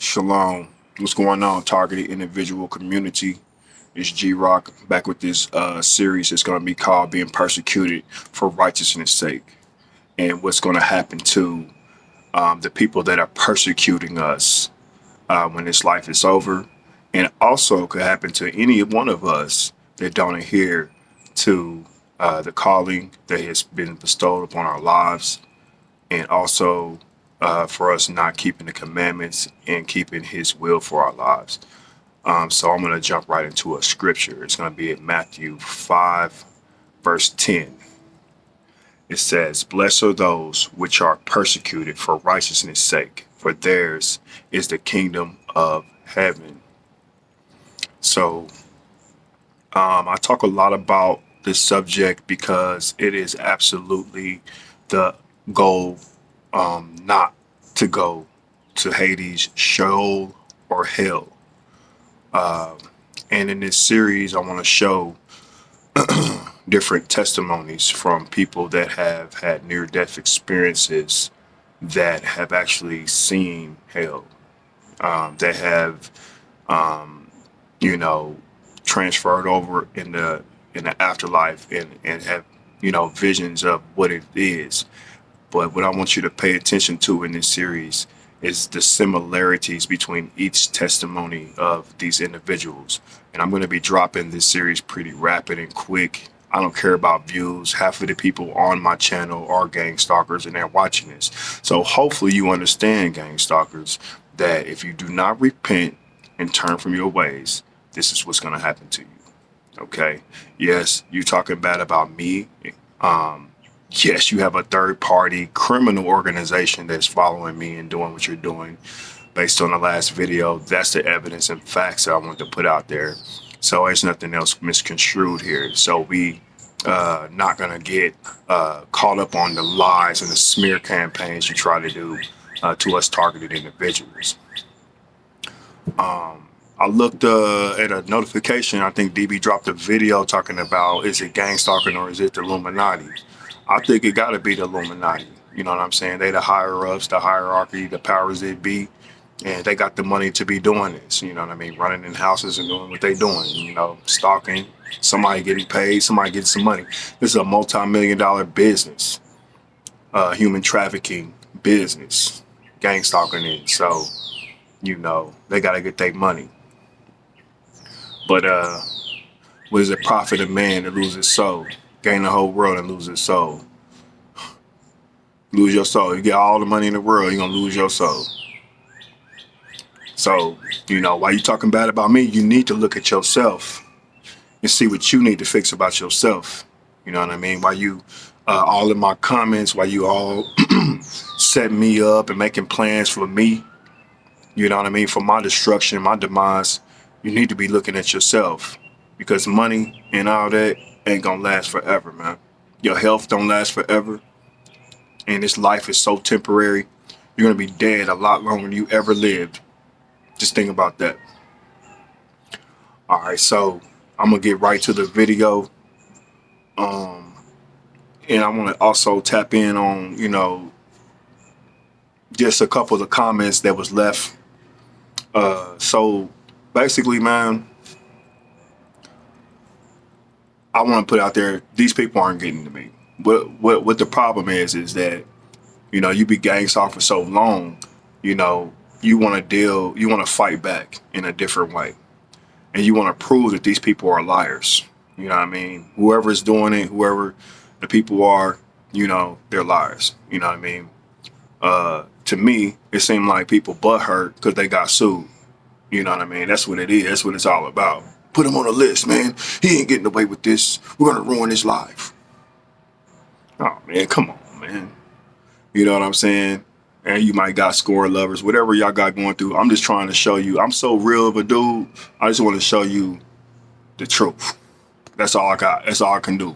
Shalom. What's going on, targeted individual community? It's G-Rock back with this series. It's going to be called Being Persecuted for Righteousness' Sake. And what's going to happen to the people that are persecuting us when this life is over. And also could happen to any one of us that don't adhere to the calling that has been bestowed upon our lives. And also for us not keeping the commandments and keeping his will for our lives. So I'm going to jump right into a scripture. It's going to be in Matthew 5, verse 10. It says, "Blessed are those which are persecuted for righteousness' sake, for theirs is the kingdom of heaven." So I talk a lot about this subject because it is absolutely the goal not to go to Hades, Sheol, or hell. And in this series, I want to show different testimonies from people that have had near-death experiences that have actually seen hell, that have, transferred over in the afterlife and have, visions of what it is. But what I want you to pay attention to in this series is the similarities between each testimony of these individuals. And I'm going to be dropping this series pretty rapid and quick. I don't care about views. Half of the people on my channel are gang stalkers and they're watching this. So hopefully you understand, gang stalkers, that if you do not repent and turn from your ways, this is what's going to happen to you. Okay? Yes, you talking bad about me. Yes, you have a third-party criminal organization that's following me and doing what you're doing. Based on the last video, that's the evidence and facts that I want to put out there. So there's nothing else misconstrued here. So we not going to get caught up on the lies and the smear campaigns you try to do to us targeted individuals. I looked at a notification. I think DB dropped a video talking about, is it gang stalking or is it the Illuminati? I think it got to be the Illuminati. You know what I'm saying? They the higher ups, the hierarchy, the powers that be, and they got the money to be doing this. You know what I mean? Running in houses and doing what they doing. Stalking, somebody getting paid, somebody getting some money. This is a multi-million-dollar business, human trafficking business, gang stalking it. So, they got to get their money. But what is it profit of man to lose his soul? Gain the whole world and lose his soul. Lose your soul. You get all the money in the world, you're going to lose your soul. So, while you talking bad about me, you need to look at yourself and see what you need to fix about yourself. You know what I mean? While you all in my comments, while you all setting me up and making plans for me, you know what I mean, for my destruction, my demise, you need to be looking at yourself, because money and all that ain't gonna last forever, man. Your health don't last forever, and this life is so temporary. You're gonna be dead a lot longer than you ever lived. Just think about that. All right, so I'm gonna get right to the video, and I want to also tap in on just a couple of the comments that was left. So basically, man, I want to put out there, these people aren't getting to me. What the problem is that, you be gang stalked for so long, you want to fight back in a different way. And you want to prove that these people are liars. You know what I mean? Whoever's doing it, whoever the people are, they're liars. You know what I mean? To me, it seemed like people butt hurt because they got sued. You know what I mean? That's what it is. That's what it's all about. Put him on the list, man. He ain't getting away with this. We're going to ruin his life. Oh, man, come on, man. You know what I'm saying? And you might got score lovers, whatever y'all got going through. I'm just trying to show you. I'm so real of a dude. I just want to show you the truth. That's all I got. That's all I can do.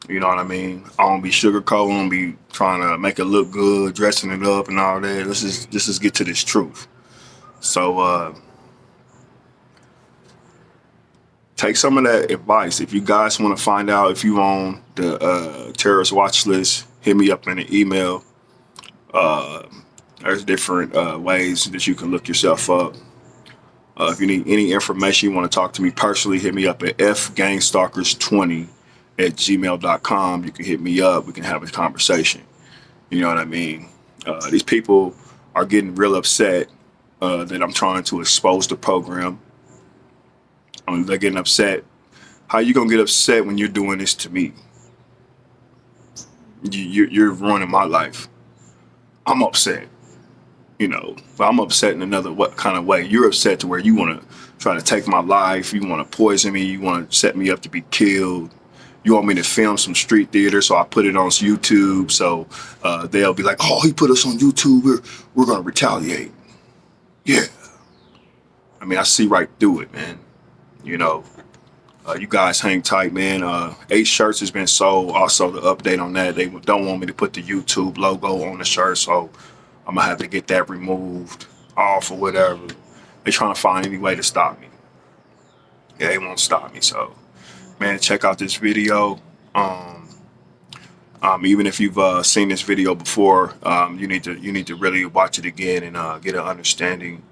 You know what I mean? I don't be sugarcoating. I don't be trying to make it look good, dressing it up and all that. Let's just get to this truth. So, take some of that advice. If you guys want to find out if you on the terrorist watch list, hit me up in an email. There's different ways that you can look yourself up. If you need any information, you want to talk to me personally, hit me up at fgangstalkers20@gmail.com. You can hit me up. We can have a conversation. You know what I mean? These people are getting real upset that I'm trying to expose the program. They're getting upset. How you gonna get upset when you're doing this to me? You're ruining my life. I'm upset. But I'm upset in another what kind of way. You're upset to where you want to try to take my life. You want to poison me. You want to set me up to be killed. You want me to film some street theater, so I put it on YouTube. So they'll be like, "Oh, he put us on YouTube. We're gonna retaliate." Yeah. I mean, I see right through it, man. You guys hang tight, man. 8 shirts has been sold. Also, the update on that, they don't want me to put the YouTube logo on the shirt, so I'm gonna have to get that removed off or whatever. They're trying to find any way to stop me. Yeah, they won't stop me. So, man, check out this video. Even if you've seen this video before, you need to really watch it again and get an understanding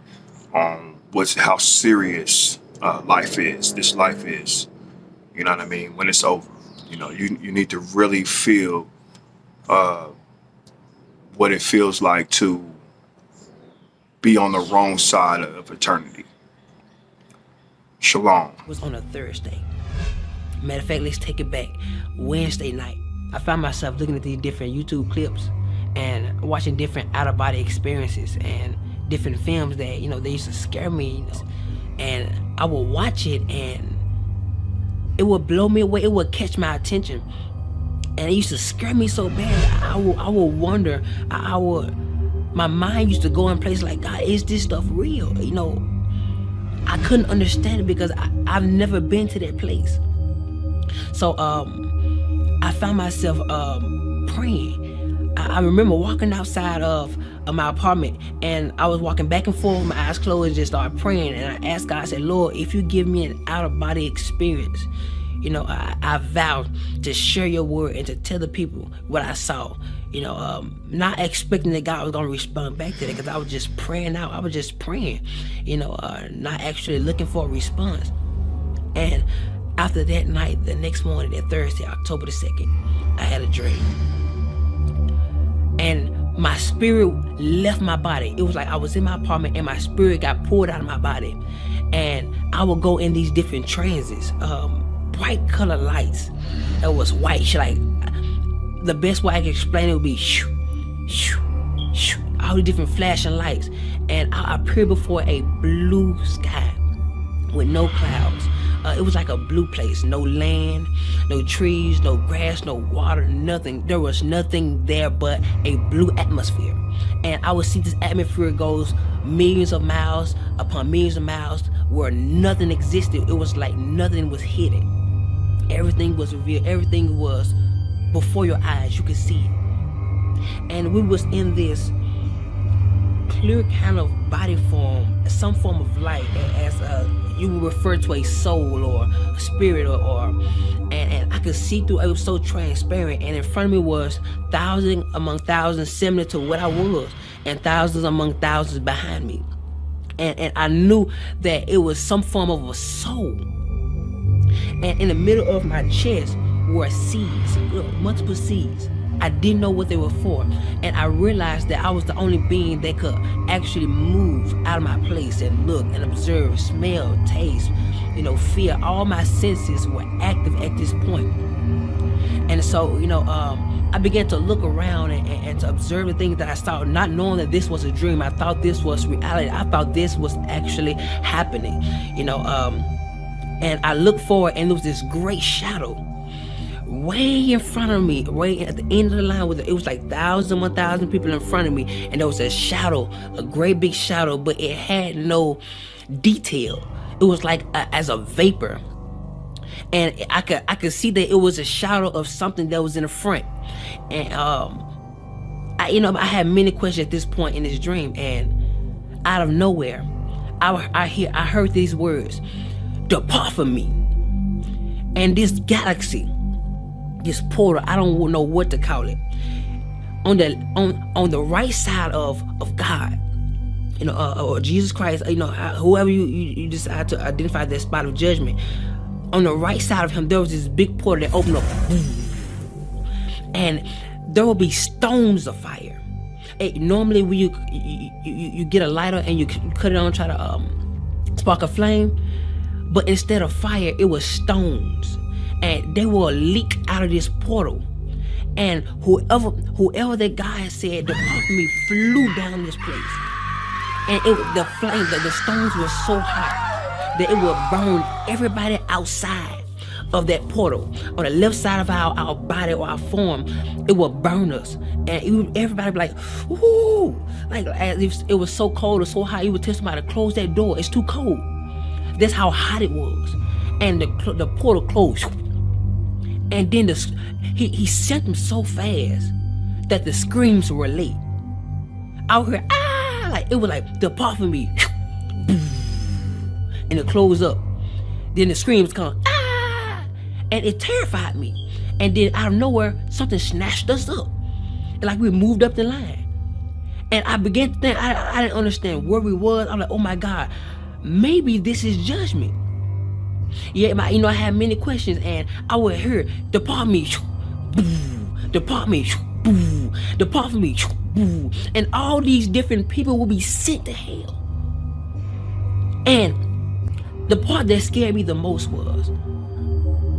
on how serious life is. This life is. You know what I mean? When it's over, you need to really feel what it feels like to be on the wrong side of eternity. Shalom. It was on a Thursday. Matter of fact, let's take it back. Wednesday night, I found myself looking at these different YouTube clips and watching different out-of-body experiences and different films that, they used to scare me. And I would watch it and it would blow me away. It would catch my attention. And it used to scare me so bad. I would wonder. My mind used to go in places like, God, is this stuff real? I couldn't understand it because I've never been to that place. So I found myself praying. I remember walking outside of my apartment, and I was walking back and forth with my eyes closed and just started praying. And I asked God, I said, Lord, if you give me an out-of-body experience, I vowed to share your word and to tell the people what I saw. Not expecting that God was going to respond back to that, because I was just praying out. I was just praying, not actually looking for a response. And after that night, the next morning, that Thursday, October the 2nd, I had a dream. And my spirit left my body. It was like I was in my apartment and my spirit got pulled out of my body. And I would go in these different transits, bright color lights. It was white. Like, the best way I can explain it would be shoo, shoo, shoo, all the different flashing lights. And I appeared before a blue sky with no clouds. It was like a blue place. No land, no trees, no grass, no water, nothing. There was nothing there but a blue atmosphere. And I would see this atmosphere goes millions of miles upon millions of miles where nothing existed. It was like nothing was hidden. Everything was revealed. Everything was before your eyes. You could see it. And we was in this clear kind of body form, some form of light, as you would refer to a soul or a spirit and I could see through. It was so transparent, and in front of me was thousands among thousands similar to what I was, and thousands among thousands behind me. And I knew that it was some form of a soul. And in the middle of my chest were seeds, multiple seeds. I didn't know what they were for. And I realized that I was the only being that could actually move out of my place and look and observe, smell, taste, feel. All my senses were active at this point. And so, I began to look around and to observe the things that I saw, not knowing that this was a dream. I thought this was reality. I thought this was actually happening, and I looked forward, and there was this great shadow way in front of me, way at the end of the line. It was like 1,000 people in front of me, and there was a shadow, a great big shadow, but it had no detail. It was like as a vapor, and I could see that it was a shadow of something that was in the front. And I had many questions at this point in this dream, and out of nowhere, I heard these words: "Depart from me." And this galaxy, this portal, I don't know what to call it, on the right side of God, or Jesus Christ, whoever you decide to identify that spot of judgment. On the right side of him, there was this big portal that opened up, and there will be stones of fire. Normally, when you get a lighter and you cut it on, try to spark a flame, but instead of fire, it was stones, and they will leak out of this portal. And whoever that guy said, depart from me, flew down this place, and the stones were so hot that it would burn everybody outside of that portal. On the left side of our body or our form, it would burn us. And everybody would be like, ooh, like as if it was so cold or so hot, you would tell somebody to close that door. It's too cold. That's how hot it was. And the portal closed. And then he sent them so fast that the screams were late. I would hear, like it was like, depart from me. And it closed up. Then the screams come, and it terrified me. And then out of nowhere, something snatched us up, and like we moved up the line. And I began to think, I didn't understand where we was. I'm like, oh my God, maybe this is judgment. Yeah, I had many questions, and I would hear, depart me, depart me, depart from me, and all these different people will be sent to hell. And the part that scared me the most was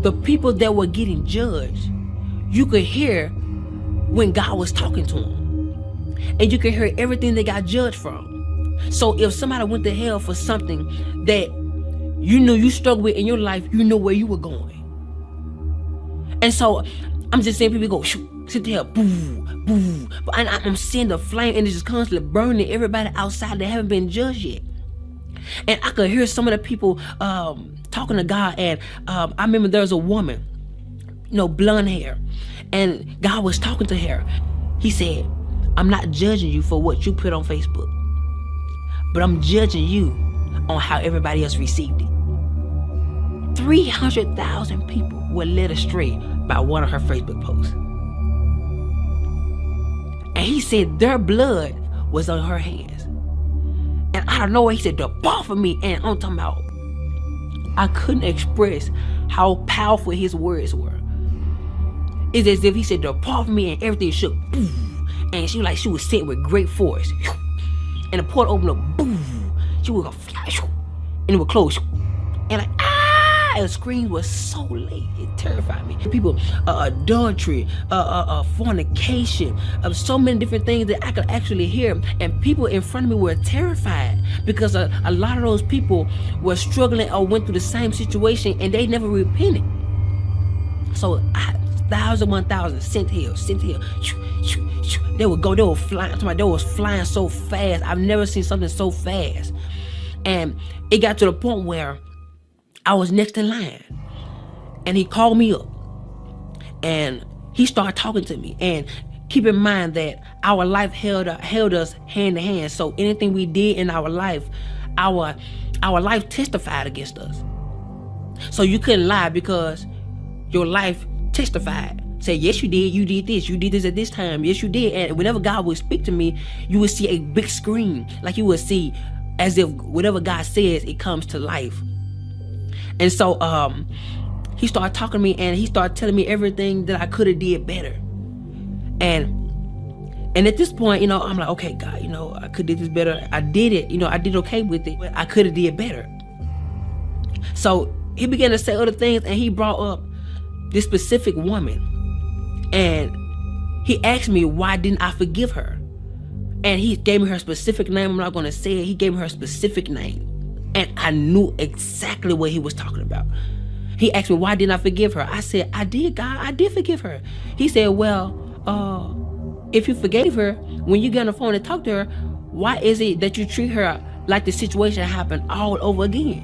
the people that were getting judged. You could hear when God was talking to them, and you could hear everything they got judged from. So if somebody went to hell for something that you knew you struggled with in your life, you know where you were going. And so I'm just seeing people go, sit there, boo, boo. And I'm seeing the flame, and it's just constantly burning everybody outside that haven't been judged yet. And I could hear some of the people talking to God, and I remember there was a woman, blonde hair, and God was talking to her. He said, I'm not judging you for what you put on Facebook, but I'm judging you on how everybody else received it. 300,000 people were led astray by one of her Facebook posts. And he said their blood was on her hands. And out of nowhere, he said, depart from me. And I'm talking about, I couldn't express how powerful his words were. It's as if he said, depart from me, and everything shook. Boom. And she was sent with great force. And the portal opened up. Boom. She would go fly. And it would close. And like, the screams was so late. It terrified me. People, adultery, fornication, so many different things that I could actually hear. And people in front of me were terrified because a lot of those people were struggling or went through the same situation, and they never repented. So 1,000 sent here. They would go, they were flying. They was flying so fast. I've never seen something so fast. And it got to the point where I was next in line, and he called me up, and he started talking to me. And keep in mind that our life held us hand to hand. So anything we did in our life, our life testified against us. So you couldn't lie because your life testified. Say, yes, you did this at this time, yes, you did. And whenever God would speak to me, you would see a big screen, like you would see as if whatever God says, it comes to life. And so he started talking to me, and he started telling me everything that I could have did better. And at this point, I'm like, okay, God, I could have did this better. I did it, I did okay with it, but I could have did better. So he began to say other things, and he brought up this specific woman, and he asked me, why didn't I forgive her? And he gave me her specific name. I'm not going to say it. He gave me her specific name. And I knew exactly what he was talking about. He asked me, why didn't I forgive her? I said, I did, God. I did forgive her. He said, well, if you forgave her, when you get on the phone and talk to her, why is it that you treat her like the situation happened all over again?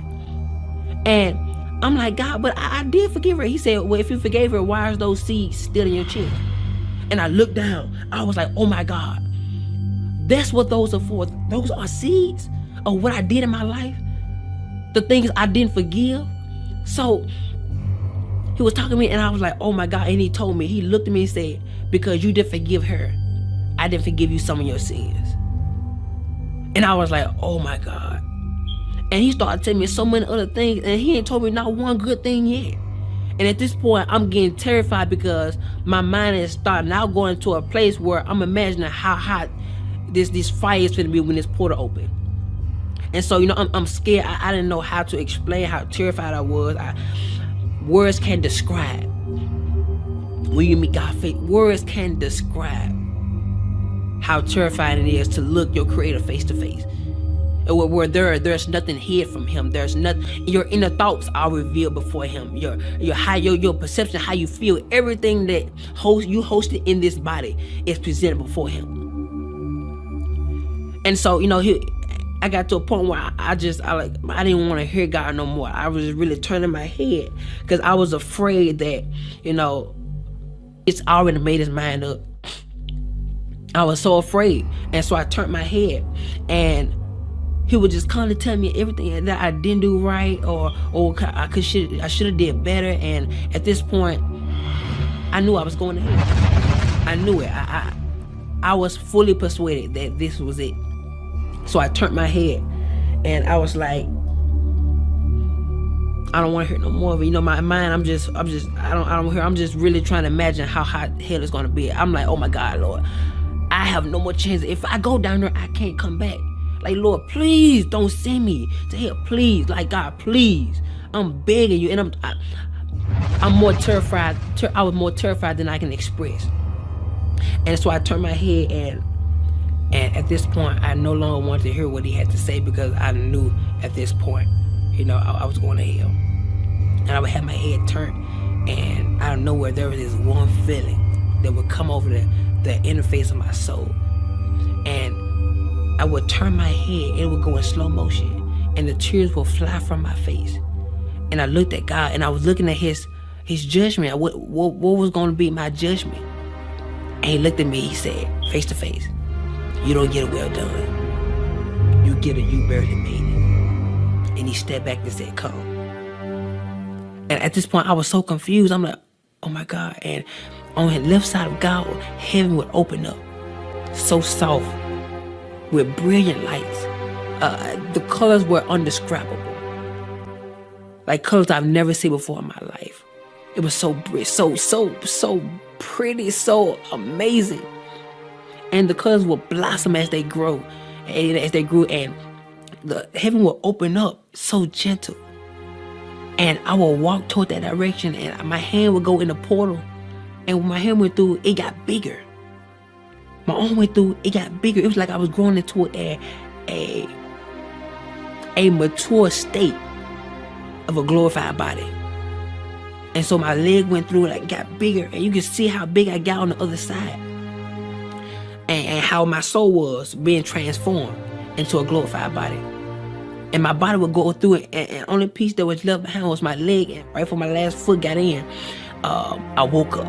And I'm like, God, but I did forgive her. He said, well, if you forgave her, why are those seeds still in your chest? And I looked down. I was like, oh my God. That's what those are for. Those are seeds of what I did in my life. The things I didn't forgive. So he was talking to me, and I was like, oh my God. And he told me, he looked at me and said, because you didn't forgive her, I didn't forgive you some of your sins. And I was like, oh my God. And he started telling me so many other things, and he ain't told me not one good thing yet. And at this point, I'm getting terrified because my mind is starting now going to a place where I'm imagining how hot this fire is going to be when this portal open. And so, I'm scared. I didn't know how to explain how terrified I was. Words can't describe. When you meet God face, words can't describe how terrifying it is to look your Creator face to face. Where there's nothing hid from Him. There's nothing. Your inner thoughts are revealed before Him. Your perception, how you feel, everything that you hosted in this body is presented before Him. And so, I got to a point where I didn't want to hear God no more. I was really turning my head because I was afraid that, it's already made His mind up. I was so afraid. And so I turned my head, and He would just constantly tell me everything that I didn't do right, or I should have did better. And at this point, I knew I was going to hell. I knew it. I was fully persuaded that this was it. So I turned my head, and I was like, I don't want to hear no more of it. My mind, I'm just really trying to imagine how hot hell is going to be. I'm like, oh my God, Lord, I have no more chance. If I go down there, I can't come back. Like, Lord, please don't send me to hell. Please, like, God, please. I'm begging you. And I'm more terrified. I was more terrified than I can express. And so I turned my head, and at this point, I no longer wanted to hear what He had to say, because I knew at this point, I was going to hell. And I would have my head turned, and out of nowhere, there was this one feeling that would come over the interface of my soul. And I would turn my head, and it would go in slow motion, and the tears would fly from my face. And I looked at God, and I was looking at His judgment. What was going to be my judgment? And He looked at me. He said, face to face, you don't get a well done. You get a you barely made it. And He stepped back and said, come. And at this point, I was so confused. I'm like, oh my God. And on the left side of God, heaven would open up, so soft, with brilliant lights. The colors were indescribable, like colors I've never seen before in my life. It was so pretty, so amazing. And the colors will blossom as they grow, and the heaven will open up so gentle. And I will walk toward that direction, and my hand would go in the portal. And when my hand went through, it got bigger. My arm went through, it got bigger. It was like I was growing into a mature state of a glorified body. And so my leg went through, like, got bigger, and you can see how big I got on the other side. And how my soul was being transformed into a glorified body. And my body would go through it, and only piece that was left behind was my leg. And right before my last foot got in, I woke up.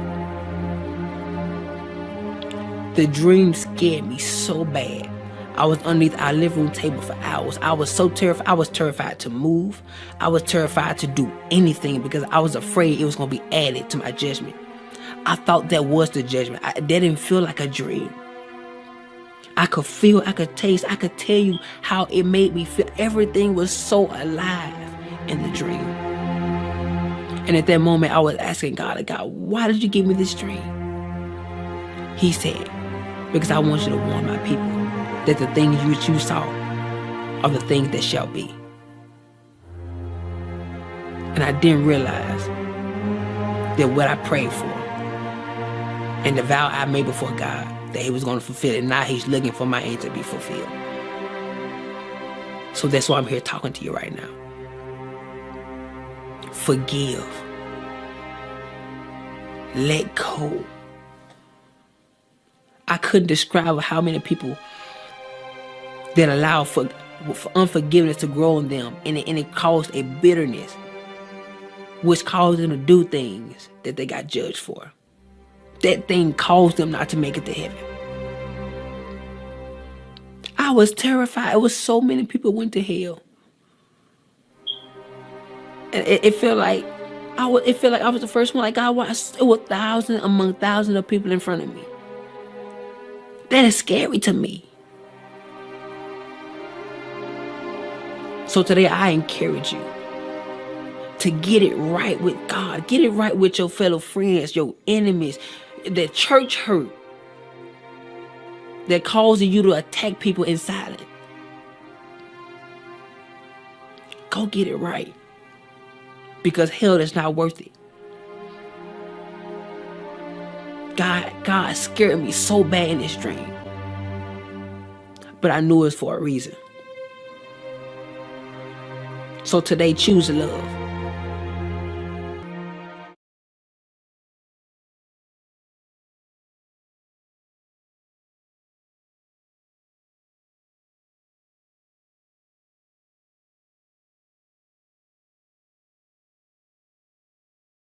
The dream scared me so bad. I was underneath our living room table for hours. I was so terrified. I was terrified to move. I was terrified to do anything, because I was afraid it was going to be added to my judgment. I thought that was the judgment. That didn't feel like a dream. I could feel, I could taste, I could tell you how it made me feel. Everything was so alive in the dream. And at that moment, I was asking God, why did you give me this dream? He said, because I want you to warn my people that the things which you saw are the things that shall be. And I didn't realize that what I prayed for and the vow I made before God, that He was going to fulfill it. Now He's looking for my end to be fulfilled. So that's why I'm here talking to you right now. Forgive. Let go. I couldn't describe how many people that allow for unforgiveness to grow in them, and it caused a bitterness, which caused them to do things that they got judged for. That thing caused them not to make it to heaven. I was terrified. It was so many people went to hell. And it felt like I was the first one. Like, God, it was thousands among thousands of people in front of me. That is scary to me. So today I encourage you to get it right with God. Get it right with your fellow friends, your enemies, the church hurt that causing you to attack people in silence. Go get it right. Because hell is not worth it. God scared me so bad in this dream. But I knew it was for a reason. So today, choose love.